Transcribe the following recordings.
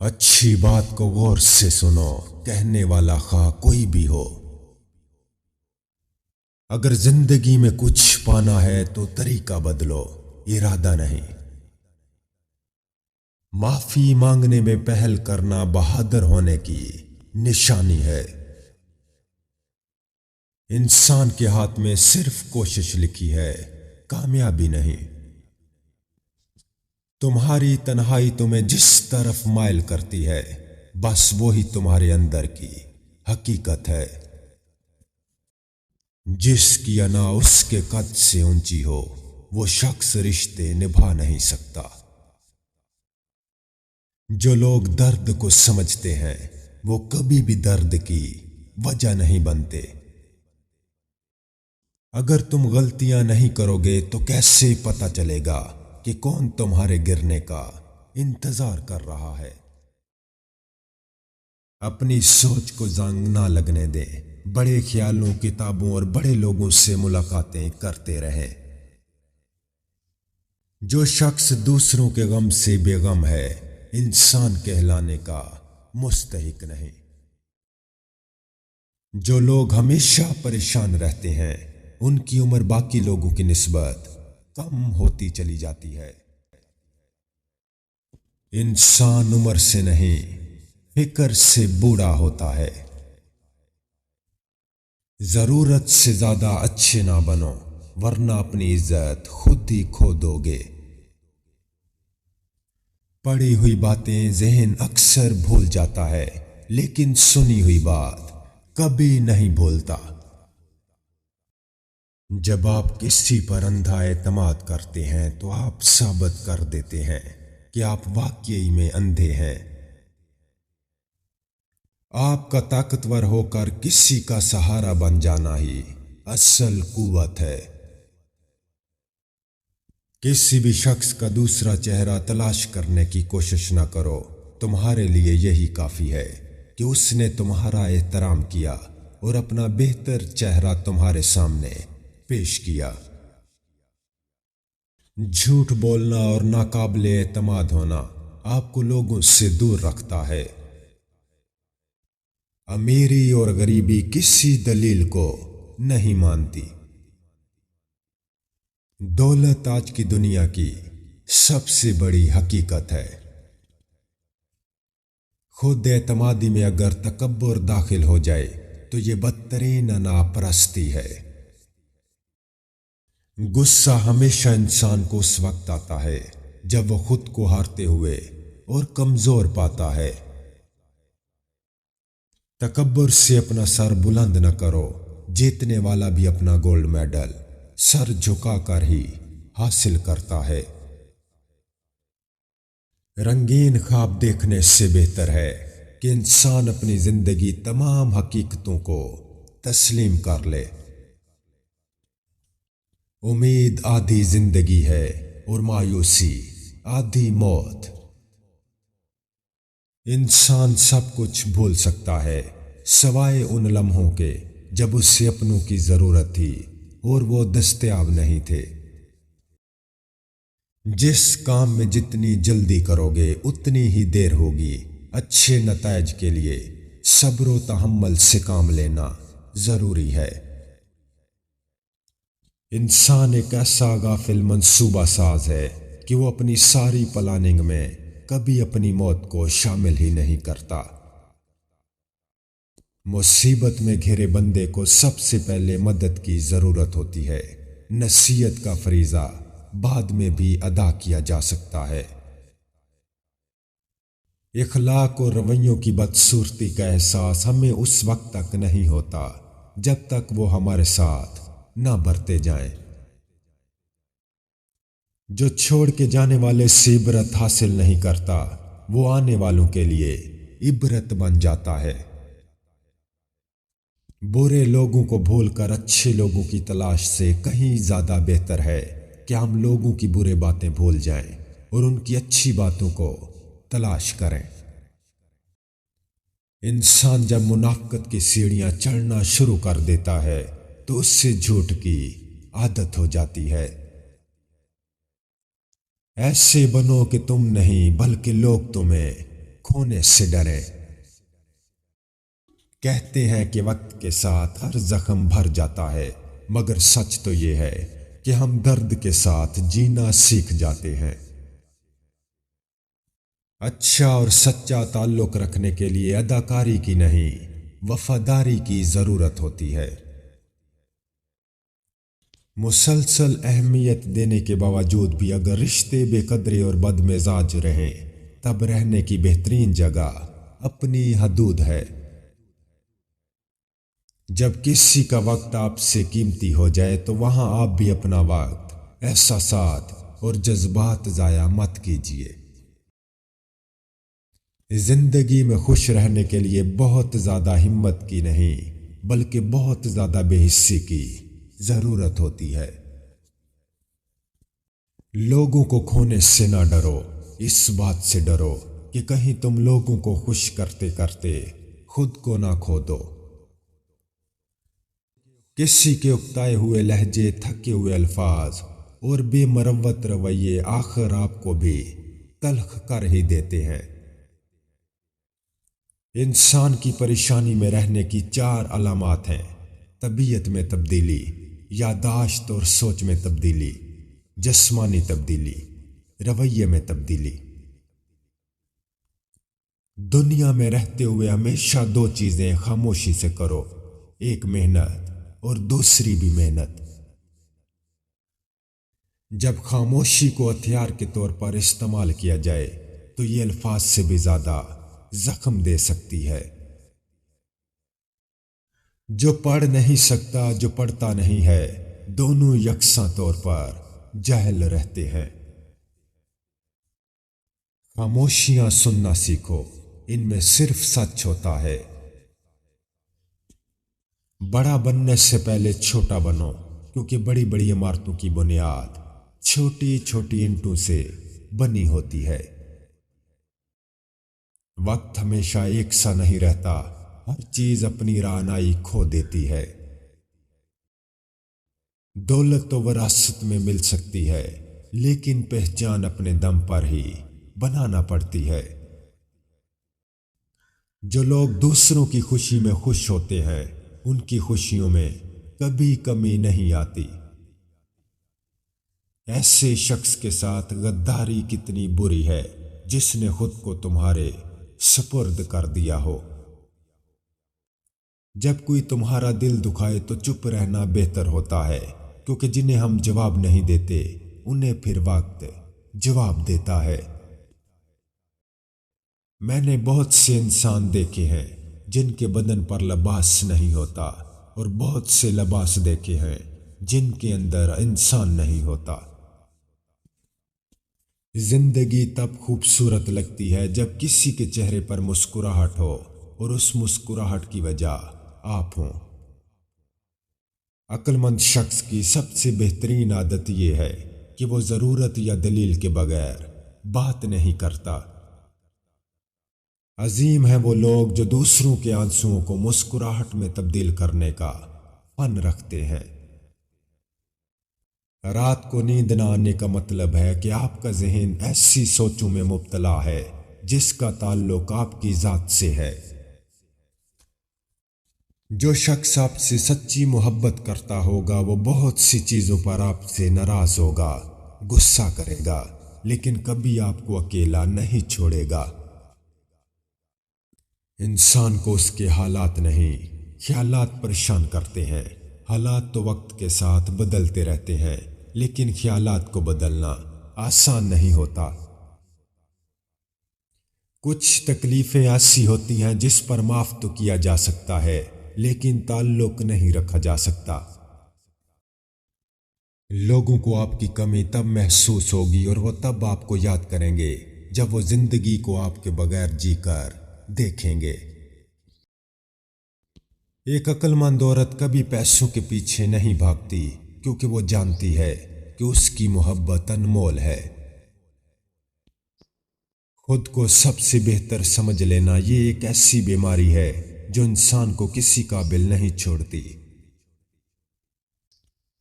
اچھی بات کو غور سے سنو، کہنے والا خواہ کوئی بھی ہو۔ اگر زندگی میں کچھ پانا ہے تو طریقہ بدلو، ارادہ نہیں۔ معافی مانگنے میں پہل کرنا بہادر ہونے کی نشانی ہے۔ انسان کے ہاتھ میں صرف کوشش لکھی ہے، کامیابی نہیں۔ تمہاری تنہائی تمہیں جس طرف مائل کرتی ہے، بس وہی تمہارے اندر کی حقیقت ہے۔ جس کی انا اس کے قد سے اونچی ہو، وہ شخص رشتے نبھا نہیں سکتا۔ جو لوگ درد کو سمجھتے ہیں، وہ کبھی بھی درد کی وجہ نہیں بنتے۔ اگر تم غلطیاں نہیں کرو گے تو کیسے پتہ چلے گا کہ کون تمہارے گرنے کا انتظار کر رہا ہے؟ اپنی سوچ کو زنگ نہ لگنے دیں، بڑے خیالوں، کتابوں اور بڑے لوگوں سے ملاقاتیں کرتے رہیں۔ جو شخص دوسروں کے غم سے بے غم ہے، انسان کہلانے کا مستحق نہیں۔ جو لوگ ہمیشہ پریشان رہتے ہیں، ان کی عمر باقی لوگوں کی نسبت کم ہوتی چلی جاتی ہے۔ انسان عمر سے نہیں، فکر سے بوڑھا ہوتا ہے۔ ضرورت سے زیادہ اچھے نہ بنو، ورنہ اپنی عزت خود ہی کھو دو گے۔ پڑھی ہوئی باتیں ذہن اکثر بھول جاتا ہے، لیکن سنی ہوئی بات کبھی نہیں بھولتا۔ جب آپ کسی پر اندھا اعتماد کرتے ہیں تو آپ ثابت کر دیتے ہیں کہ آپ واقعی میں اندھے ہیں۔ آپ کا طاقتور ہو کر کسی کا سہارا بن جانا ہی اصل قوت ہے۔ کسی بھی شخص کا دوسرا چہرہ تلاش کرنے کی کوشش نہ کرو، تمہارے لیے یہی کافی ہے کہ اس نے تمہارا احترام کیا اور اپنا بہتر چہرہ تمہارے سامنے پیش کیا۔ جھوٹ بولنا اور ناقابل اعتماد ہونا آپ کو لوگوں سے دور رکھتا ہے۔ امیری اور غریبی کسی دلیل کو نہیں مانتی۔ دولت آج کی دنیا کی سب سے بڑی حقیقت ہے۔ خود اعتمادی میں اگر تکبر داخل ہو جائے تو یہ بدترین ناپرستی ہے۔ غصہ ہمیشہ انسان کو اس وقت آتا ہے جب وہ خود کو ہارتے ہوئے اور کمزور پاتا ہے۔ تکبر سے اپنا سر بلند نہ کرو، جیتنے والا بھی اپنا گولڈ میڈل سر جھکا کر ہی حاصل کرتا ہے۔ رنگین خواب دیکھنے سے بہتر ہے کہ انسان اپنی زندگی تمام حقیقتوں کو تسلیم کر لے۔ امید آدھی زندگی ہے اور مایوسی آدھی موت۔ انسان سب کچھ بھول سکتا ہے سوائے ان لمحوں کے جب اسے اپنوں کی ضرورت تھی اور وہ دستیاب نہیں تھے۔ جس کام میں جتنی جلدی کرو گے اتنی ہی دیر ہوگی۔ اچھے نتائج کے لیے صبر و تحمل سے کام لینا ضروری ہے۔ انسان ایک ایسا غافل منصوبہ ساز ہے کہ وہ اپنی ساری پلاننگ میں کبھی اپنی موت کو شامل ہی نہیں کرتا۔ مصیبت میں گھرے بندے کو سب سے پہلے مدد کی ضرورت ہوتی ہے۔ نصیحت کا فریضہ بعد میں بھی ادا کیا جا سکتا ہے۔ اخلاق اور رویوں کی بدصورتی کا احساس ہمیں اس وقت تک نہیں ہوتا جب تک وہ ہمارے ساتھ نہ برتے جائیں۔ جو چھوڑ کے جانے والے سے عبرت حاصل نہیں کرتا، وہ آنے والوں کے لیے عبرت بن جاتا ہے۔ برے لوگوں کو بھول کر اچھے لوگوں کی تلاش سے کہیں زیادہ بہتر ہے کہ ہم لوگوں کی برے باتیں بھول جائیں اور ان کی اچھی باتوں کو تلاش کریں۔ انسان جب منافقت کی سیڑھیاں چڑھنا شروع کر دیتا ہے تو اس سے جھوٹ کی عادت ہو جاتی ہے۔ ایسے بنو کہ تم نہیں بلکہ لوگ تمہیں کھونے سے ڈریں۔ کہتے ہیں کہ وقت کے ساتھ ہر زخم بھر جاتا ہے، مگر سچ تو یہ ہے کہ ہم درد کے ساتھ جینا سیکھ جاتے ہیں۔ اچھا اور سچا تعلق رکھنے کے لیے اداکاری کی نہیں، وفاداری کی ضرورت ہوتی ہے۔ مسلسل اہمیت دینے کے باوجود بھی اگر رشتے بے قدری اور بد مزاج رہیں، تب رہنے کی بہترین جگہ اپنی حدود ہے۔ جب کسی کا وقت آپ سے قیمتی ہو جائے تو وہاں آپ بھی اپنا وقت، احساسات اور جذبات ضائع مت کیجیے۔ زندگی میں خوش رہنے کے لیے بہت زیادہ ہمت کی نہیں، بلکہ بہت زیادہ بے حسی کی ضرورت ہوتی ہے۔ لوگوں کو کھونے سے نہ ڈرو، اس بات سے ڈرو کہ کہیں تم لوگوں کو خوش کرتے کرتے خود کو نہ کھو دو۔ کسی کے اکتائے ہوئے لہجے، تھکے ہوئے الفاظ اور بے مروت رویے آخر آپ کو بھی تلخ کر ہی دیتے ہیں۔ انسان کی پریشانی میں رہنے کی 4 علامات ہیں: طبیعت میں تبدیلی، یادداشت اور سوچ میں تبدیلی، جسمانی تبدیلی، رویے میں تبدیلی۔ دنیا میں رہتے ہوئے ہمیشہ 2 چیزیں خاموشی سے کرو، ایک محنت اور دوسری بھی محنت۔ جب خاموشی کو ہتھیار کے طور پر استعمال کیا جائے تو یہ الفاظ سے بھی زیادہ زخم دے سکتی ہے۔ جو پڑھ نہیں سکتا، جو پڑھتا نہیں ہے، دونوں یکساں طور پر جاہل رہتے ہیں۔ خاموشیاں سننا سیکھو، ان میں صرف سچ ہوتا ہے۔ بڑا بننے سے پہلے چھوٹا بنو، کیونکہ بڑی بڑی عمارتوں کی بنیاد چھوٹی چھوٹی اینٹوں سے بنی ہوتی ہے۔ وقت ہمیشہ ایک سا نہیں رہتا، ہر چیز اپنی رعنائی کھو دیتی ہے۔ دولت تو وراثت میں مل سکتی ہے، لیکن پہچان اپنے دم پر ہی بنانا پڑتی ہے۔ جو لوگ دوسروں کی خوشی میں خوش ہوتے ہیں، ان کی خوشیوں میں کبھی کمی نہیں آتی۔ ایسے شخص کے ساتھ غداری کتنی بری ہے جس نے خود کو تمہارے سپرد کر دیا ہو۔ جب کوئی تمہارا دل دکھائے تو چپ رہنا بہتر ہوتا ہے، کیونکہ جنہیں ہم جواب نہیں دیتے انہیں پھر وقت جواب دیتا ہے۔ میں نے بہت سے انسان دیکھے ہیں جن کے بدن پر لباس نہیں ہوتا، اور بہت سے لباس دیکھے ہیں جن کے اندر انسان نہیں ہوتا۔ زندگی تب خوبصورت لگتی ہے جب کسی کے چہرے پر مسکراہٹ ہو اور اس مسکراہٹ کی وجہ آپ ہوں۔ عقل مند شخص کی سب سے بہترین عادت یہ ہے کہ وہ ضرورت یا دلیل کے بغیر بات نہیں کرتا۔ عظیم ہیں وہ لوگ جو دوسروں کے آنسوؤں کو مسکراہٹ میں تبدیل کرنے کا فن رکھتے ہیں۔ رات کو نیند نہ آنے کا مطلب ہے کہ آپ کا ذہن ایسی سوچوں میں مبتلا ہے جس کا تعلق آپ کی ذات سے ہے۔ جو شخص آپ سے سچی محبت کرتا ہوگا وہ بہت سی چیزوں پر آپ سے ناراض ہوگا، غصہ کرے گا، لیکن کبھی آپ کو اکیلا نہیں چھوڑے گا۔ انسان کو اس کے حالات نہیں، خیالات پریشان کرتے ہیں۔ حالات تو وقت کے ساتھ بدلتے رہتے ہیں، لیکن خیالات کو بدلنا آسان نہیں ہوتا۔ کچھ تکلیفیں ایسی ہوتی ہیں جس پر معاف تو کیا جا سکتا ہے، لیکن تعلق نہیں رکھا جا سکتا۔ لوگوں کو آپ کی کمی تب محسوس ہوگی اور وہ تب آپ کو یاد کریں گے جب وہ زندگی کو آپ کے بغیر جی کر دیکھیں گے۔ ایک عقل مند عورت کبھی پیسوں کے پیچھے نہیں بھاگتی، کیونکہ وہ جانتی ہے کہ اس کی محبت انمول ہے۔ خود کو سب سے بہتر سمجھ لینا یہ ایک ایسی بیماری ہے جو انسان کو کسی قابل نہیں چھوڑتی۔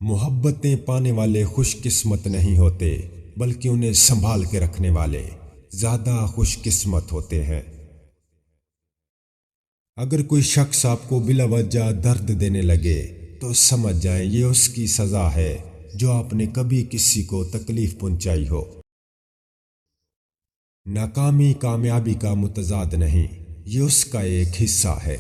محبتیں پانے والے خوش قسمت نہیں ہوتے، بلکہ انہیں سنبھال کے رکھنے والے زیادہ خوش قسمت ہوتے ہیں۔ اگر کوئی شخص آپ کو بلا وجہ درد دینے لگے تو سمجھ جائیں یہ اس کی سزا ہے جو آپ نے کبھی کسی کو تکلیف پہنچائی ہو۔ ناکامی کامیابی کا متضاد نہیں، یہ اس کا ایک حصہ ہے۔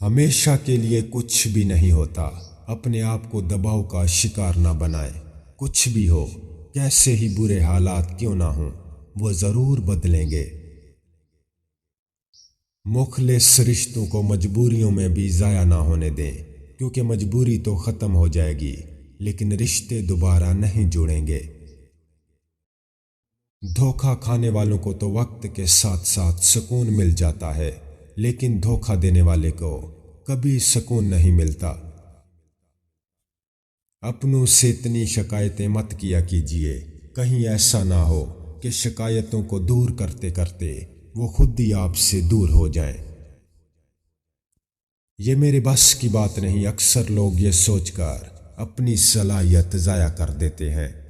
ہمیشہ کے لیے کچھ بھی نہیں ہوتا، اپنے آپ کو دباؤ کا شکار نہ بنائیں۔ کچھ بھی ہو، کیسے ہی برے حالات کیوں نہ ہوں، وہ ضرور بدلیں گے۔ مخلص رشتوں کو مجبوریوں میں بھی ضائع نہ ہونے دیں، کیونکہ مجبوری تو ختم ہو جائے گی لیکن رشتے دوبارہ نہیں جڑیں گے۔ دھوکہ کھانے والوں کو تو وقت کے ساتھ ساتھ سکون مل جاتا ہے، لیکن دھوکہ دینے والے کو کبھی سکون نہیں ملتا۔ اپنوں سے اتنی شکایتیں مت کیا کیجیے، کہیں ایسا نہ ہو کہ شکایتوں کو دور کرتے کرتے وہ خود ہی آپ سے دور ہو جائیں۔ یہ میرے بس کی بات نہیں، اکثر لوگ یہ سوچ کر اپنی صلاحیت ضائع کر دیتے ہیں۔